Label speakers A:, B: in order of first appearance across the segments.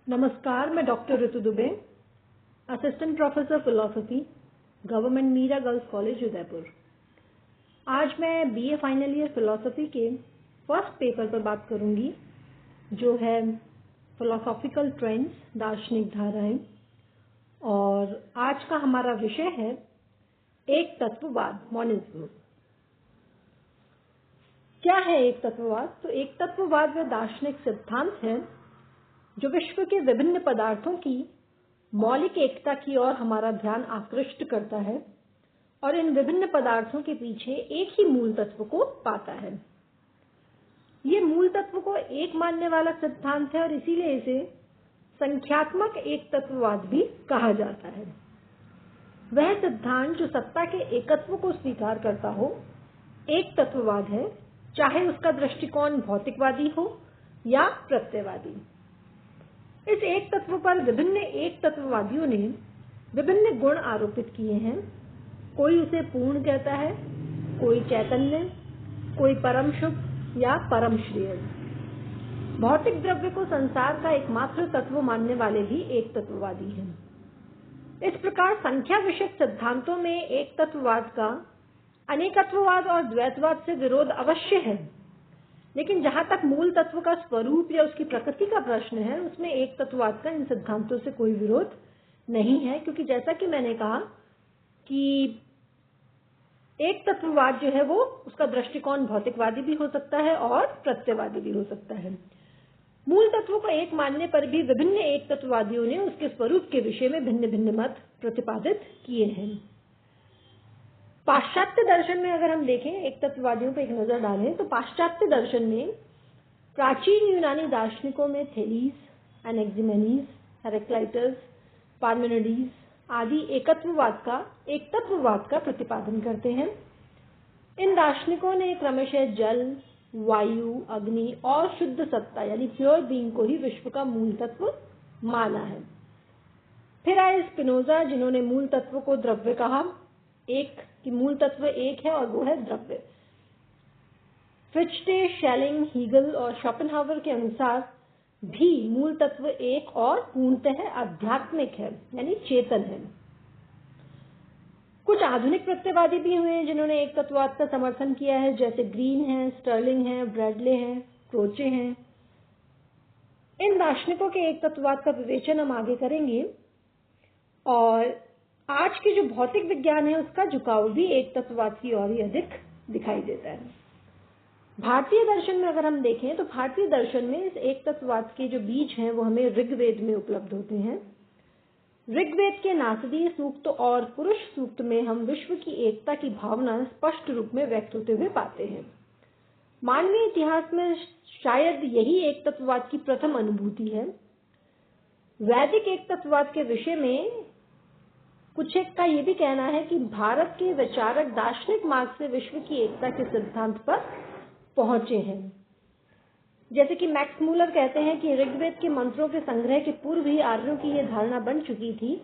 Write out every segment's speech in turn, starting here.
A: नमस्कार, मैं doctor Ritu Dubey, assistant professor philosophy, government Meera girls college Udaipur. आज मैं बीए फाइनल ईयर फिलॉसफी के फर्स्ट पेपर पर बात करूंगी, जो है फिलोसॉफिकल ट्रेंड्स, दार्शनिक धाराएं। और आज का हमारा विषय है एक तत्ववाद, मॉनिज्म। क्या है एक तत्ववाद? तो एक तत्ववाद वह दार्शनिक सिद्धांत है जो विश्व के विभिन्न पदार्थों की मौलिक एकता की ओर हमारा ध्यान आकृष्ट करता है और इन विभिन्न पदार्थों के पीछे एक ही मूल तत्व को पाता है। ये मूल तत्व को एक मानने वाला सिद्धांत है और इसीलिए इसे संख्यात्मक एक तत्ववाद भी कहा जाता है। वह सिद्धांत जो सत्ता के एकत्व को स्वीकार करता हो, एक तत्ववाद है, चाहे उसका दृष्टिकोण भौतिकवादी हो या प्रत्ययवादी। इस एक तत्व पर विभिन्न एक तत्ववादियों ने विभिन्न गुण आरोपित किए हैं। कोई उसे पूर्ण कहता है, कोई चैतन्य, कोई परम शुभ या परम श्रेय। भौतिक द्रव्य को संसार का एकमात्र तत्व मानने वाले भी एक तत्ववादी हैं। इस प्रकार संख्या विषयक सिद्धांतों में एक तत्ववाद का अनेकत्ववाद और द्वैतवाद से विरोध अवश्य है, लेकिन जहां तक मूल तत्व का स्वरूप या उसकी प्रकृति का प्रश्न है, उसमें एक तत्ववाद का इन सिद्धांतों से कोई विरोध नहीं है, क्योंकि जैसा कि मैंने कहा कि एक तत्ववाद जो है वो उसका दृष्टिकोण भौतिकवादी भी हो सकता है और प्रत्ययवादी भी हो सकता है। मूल तत्व को एक मानने पर भी विभिन्न एक तत्ववादियों ने उसके स्वरूप के विषय में भिन्न भिन्न मत प्रतिपादित किए हैं। पाश्चात्य दर्शन में अगर हम देखें, एक तत्ववादियों पर एक नजर डालें, तो पाश्चात्य दर्शन में प्राचीन यूनानी दार्शनिकों में थेलीस, एनेक्सिमेनीज, हेराक्लाइटस, पार्मेनिडीज आदि एक तत्ववाद का प्रतिपादन करते हैं। इन दार्शनिकों ने क्रमशः जल, वायु, अग्नि और शुद्ध सत्ता यानी प्योर बीइंग को ही विश्व का मूल तत्व माना है। फिर आए स्पिनोजा, जिन्होंने मूल तत्व को द्रव्य कहा, एक कि मूल तत्व एक है और वो है द्रव्य। फिchte, शेलिंग, हीगल और शोपेनहावर के अनुसार भी मूल तत्व एक और पूर्णतः आध्यात्मिक है, यानी चेतन है। कुछ आधुनिक प्रत्ययवादी भी हुए हैं जिन्होंने एक तत्ववाद का समर्थन किया है, जैसे ग्रीन है, स्टर्लिंग है, ब्रैडले हैं, क्रोचे हैं। इन दार्शनिकों के एक तत्ववाद का विवेचन हम आगे करेंगे। और आज के जो भौतिक विज्ञान है उसका झुकाव भी एक तत्ववाद की ओर ही अधिक दिखाई देता है। भारतीय दर्शन में अगर हम देखें, तो भारतीय दर्शन में इस एक तत्ववाद के जो बीज हैं वो हमें ऋग्वेद में उपलब्ध होते हैं। ऋग्वेद के नासदीय सूक्त और पुरुष सूक्त में हम विश्व की एकता की भावना स्पष्ट रूप में व्यक्त होते हुए पाते हैं। मानवीय इतिहास में शायद यही एक तत्ववाद की प्रथम अनुभूति है। वैदिक एक तत्ववाद के विषय में कुछ एक का यह भी कहना है कि भारत के विचारक दार्शनिक मार्ग से विश्व की एकता के सिद्धांत पर पहुंचे हैं। जैसे कि मैक्स मूलर कहते हैं कि ऋग्वेद के मंत्रों के संग्रह के पूर्व ही आर्यों की यह धारणा बन चुकी थी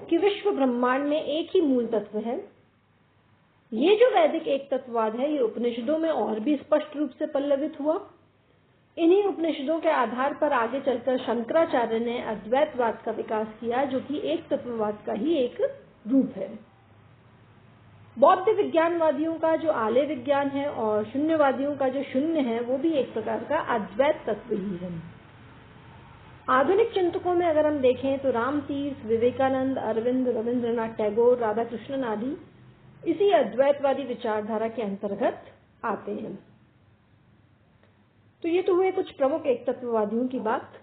A: कि विश्व ब्रह्मांड में एक ही मूल तत्व है। ये जो वैदिक एक तत्ववाद है, ये उपनिषदों में और भी स्पष्ट रूप से पल्लवित हुआ। इन्हीं उपनिषदों के आधार पर आगे चलकर शंकराचार्य ने अद्वैतवाद का विकास किया, जो कि एक तत्ववाद का ही एक रूप है। बौद्ध विज्ञानवादियों का जो आलय विज्ञान है और शून्यवादियों का जो शून्य है, वो भी एक प्रकार का अद्वैत तत्व ही है। आधुनिक चिंतकों में अगर हम देखें तो रामतीर्थ, विवेकानंद, अरविंद, रविंद्रनाथ टैगोर, राधा कृष्णन आदि इसी अद्वैतवादी विचारधारा के अंतर्गत आते हैं। तो ये तो हुए कुछ प्रमुख एक तत्ववादियों की बात।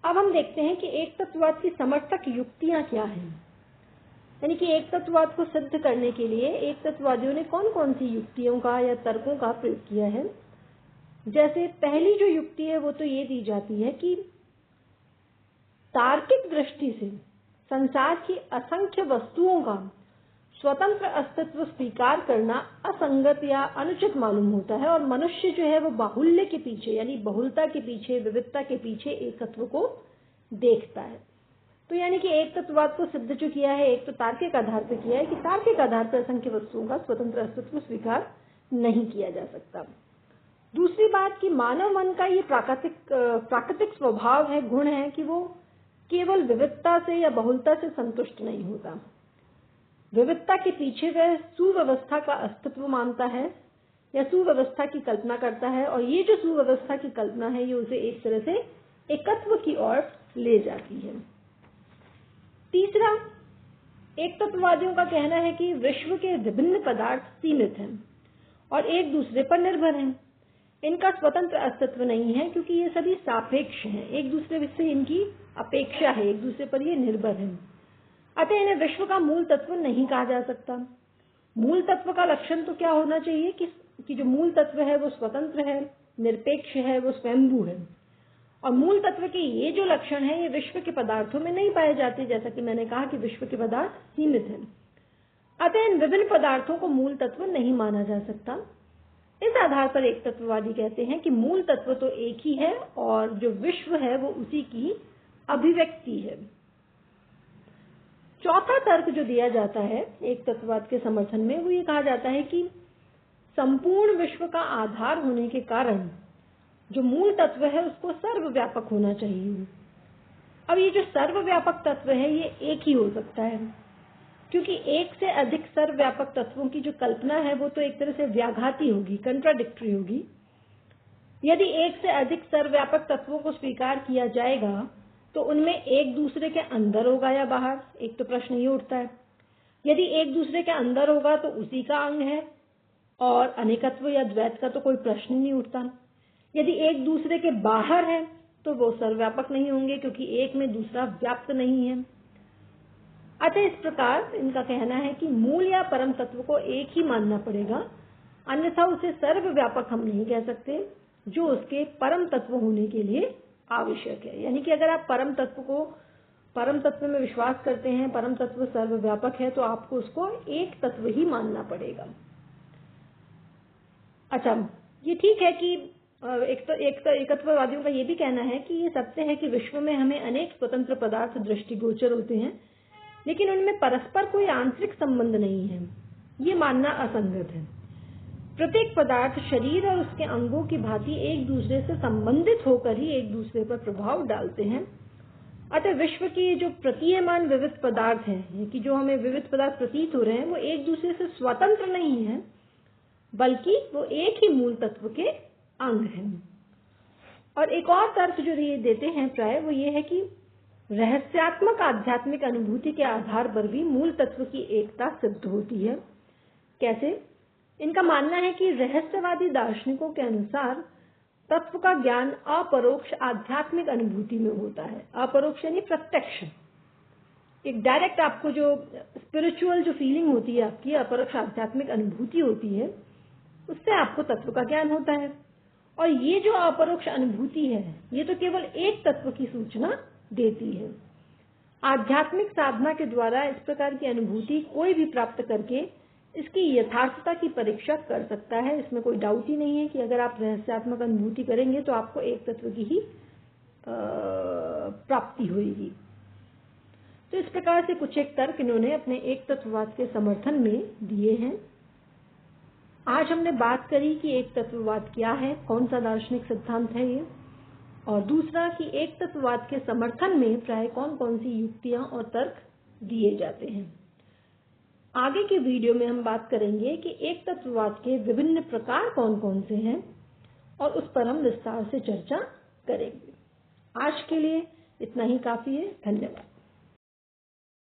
A: अब हम देखते हैं कि एक तत्ववाद की समर्थक युक्तियां क्या हैं, यानी कि एक तत्ववाद को सिद्ध करने के लिए एक तत्ववादियों ने कौन कौन सी युक्तियों का या तर्कों का प्रयोग किया है। जैसे पहली जो युक्ति है वो तो ये दी जाती है कि तार्किक दृष्टि से संसार की असंख्य वस्तुओं का स्वतंत्र अस्तित्व स्वीकार करना असंगत या अनुचित मालूम होता है और मनुष्य जो है वो बाहुल्य के पीछे यानी बहुलता के पीछे, विविधता के पीछे एकत्व को देखता है। तो यानी कि एक तत्ववाद को सिद्ध जो किया है, एक तो तार्किक आधार पर किया है कि तार्किक आधार पर असंख्य वस्तुओं का स्वतंत्र अस्तित्व स्वीकार नहीं किया जा सकता। दूसरी बात कि मानव मन का ये प्राकृतिक स्वभाव है, गुण है कि वो केवल विविधता से या बहुलता से संतुष्ट नहीं होता। विविधता के पीछे वह सुव्यवस्था का अस्तित्व मानता है या सुव्यवस्था की कल्पना करता है, और ये जो सुव्यवस्था की कल्पना है ये उसे एक तरह से एकत्व की ओर ले जाती है। तीसरा, एक तत्ववादियों का कहना है कि विश्व के विभिन्न पदार्थ सीमित हैं और एक दूसरे पर निर्भर हैं। इनका स्वतंत्र अस्तित्व नहीं है क्योंकि ये सभी सापेक्ष हैं, एक दूसरे से इनकी अपेक्षा है, एक दूसरे पर ये निर्भर हैं। अतः इन्हें विश्व का मूल तत्व नहीं कहा जा सकता। मूल तत्व का लक्षण तो क्या होना चाहिए कि जो मूल तत्व है वो स्वतंत्र है, निरपेक्ष है, वो स्वयंभू है। और मूल तत्व के ये जो लक्षण है ये विश्व के पदार्थों में नहीं पाए जाते, जैसा कि मैंने कहा कि विश्व के पदार्थ सीमित हैं। अतः इन विभिन्न पदार्थों को मूल तत्व नहीं माना जा सकता। इस आधार पर एक तत्ववादी कहते हैं कि मूल तत्व तो एक ही है और जो विश्व है वो उसी की अभिव्यक्ति है। चौथा तर्क जो दिया जाता है एक तत्ववाद के समर्थन में, वो ये कहा जाता है कि संपूर्ण विश्व का आधार होने के कारण जो मूल तत्व है उसको सर्वव्यापक होना चाहिए। अब ये जो सर्वव्यापक तत्व है ये एक ही हो सकता है, क्योंकि एक से अधिक सर्वव्यापक तत्वों की जो कल्पना है वो तो एक तरह से व्याघाती होगी, कंट्राडिक्टरी होगी। यदि एक से अधिक सर्वव्यापक तत्वों को स्वीकार किया जाएगा तो उनमें एक दूसरे के अंदर होगा या बाहर, एक तो प्रश्न ये उठता है। यदि एक दूसरे के अंदर होगा तो उसी का अंग है और अनेकत्व या द्वैत का तो कोई प्रश्न नहीं उठता। यदि एक दूसरे के बाहर है तो वो सर्वव्यापक नहीं होंगे क्योंकि एक में दूसरा व्याप्त नहीं है। अतः इस प्रकार इनका कहना है कि मूल या परम तत्व को एक ही मानना पड़ेगा, अन्यथा उसे सर्वव्यापक हम नहीं कह सकते, जो उसके परम तत्व होने के लिए आवश्यक है। यानी कि अगर आप परम तत्व में विश्वास करते हैं, परम तत्व सर्वव्यापक है, तो आपको उसको एक तत्व ही मानना पड़ेगा। अच्छा, ये ठीक है कि एकत्ववादियों का ये भी कहना है कि ये सत्य है कि विश्व में हमें अनेक स्वतंत्र पदार्थ दृष्टिगोचर होते हैं, लेकिन उनमें परस्पर कोई आंतरिक संबंध नहीं है। ये मानना असंगत है। प्रत्येक पदार्थ शरीर और उसके अंगों की भांति एक दूसरे से संबंधित होकर ही एक दूसरे पर प्रभाव डालते हैं। अतः विश्व की जो प्रतीयमान विविध पदार्थ हैं, कि जो हमें विविध पदार्थ प्रतीत हो रहे हैं, वो एक दूसरे से स्वतंत्र नहीं है, बल्कि वो एक ही मूल तत्व के अंग हैं। और एक और तर्क जो ये देते हैं प्राय वो ये है कि रहस्यात्मक आध्यात्मिक अनुभूति के आधार पर भी मूल तत्व की एकता सिद्ध होती है। कैसे? इनका मानना है कि रहस्यवादी दार्शनिकों के अनुसार तत्व का ज्ञान अपरोक्ष आध्यात्मिक अनुभूति में होता है। अपरोक्ष यानी प्रत्यक्ष, एक डायरेक्ट आपको जो स्पिरिचुअल जो फीलिंग होती है, आपकी अपरोक्ष आध्यात्मिक अनुभूति होती है, उससे आपको तत्व का ज्ञान होता है। और ये जो अपरोक्ष अनुभूति है ये तो केवल एक तत्व की सूचना देती है। आध्यात्मिक साधना के द्वारा इस प्रकार की अनुभूति कोई भी प्राप्त करके इसकी यथार्थता की परीक्षा कर सकता है। इसमें कोई डाउट ही नहीं है कि अगर आप रहस्यात्मक अनुभूति करेंगे तो आपको एक तत्व की ही प्राप्ति होगी। तो इस प्रकार से कुछ एक तर्क इन्होंने अपने एक तत्ववाद के समर्थन में दिए हैं। आज हमने बात करी कि एक तत्ववाद क्या है, कौन सा दार्शनिक सिद्धांत है ये, और दूसरा कि एक तत्ववाद के समर्थन में प्राय कौन कौन सी युक्तियां और तर्क दिए जाते हैं। आगे के वीडियो में हम बात करेंगे कि एक तत्ववाद के विभिन्न प्रकार कौन कौन से हैं और उस पर हम विस्तार से चर्चा करेंगे। आज के लिए इतना ही काफी है। धन्यवाद।